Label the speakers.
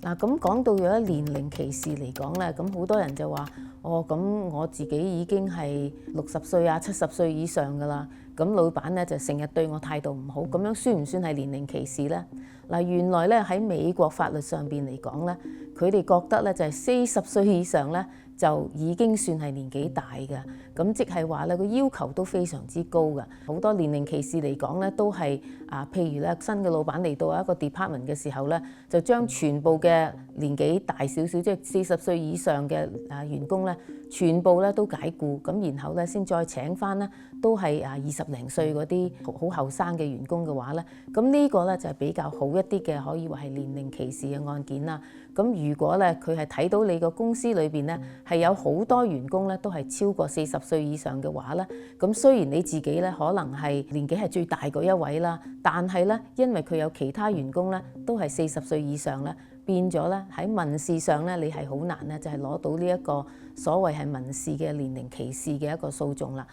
Speaker 1: 嗱，咁講到有一年齡歧視嚟講咧，咁好多人就話：咁我自己已經係60歲啊、70歲以上㗎啦，咁老闆咧就成日對我態度唔好，咁樣算唔算係年齡歧視呢？嗱，原來咧喺美國法律上邊嚟講咧，佢哋覺得咧就係40歲以上咧就已經算係年紀大嘅，咁即係話咧個要求都非常之高㗎。好多年齡歧視嚟講咧都係譬如咧新嘅老闆嚟到一個 department 嘅時候咧，就將全部嘅年紀大少少，即係40歲以上嘅員工咧，全部咧都解僱，咁然後咧先再請翻咧都係20零歲嗰啲好後生嘅員工嘅話咧，咁呢個咧就係比較好一啲嘅，可以話係年齡歧視嘅案件啦。咁如果咧佢係睇到你個公司裏邊咧係有好多員工咧都係超過40歲以上嘅話咧，咁雖然你自己咧可能係年紀係最大嗰一位啦，但係咧因為佢有其他員工咧都係40歲以上咧，變咗咧喺民事上咧你係好難咧就係攞到呢一個所謂係民事嘅年齡歧視嘅一個訴訟啦。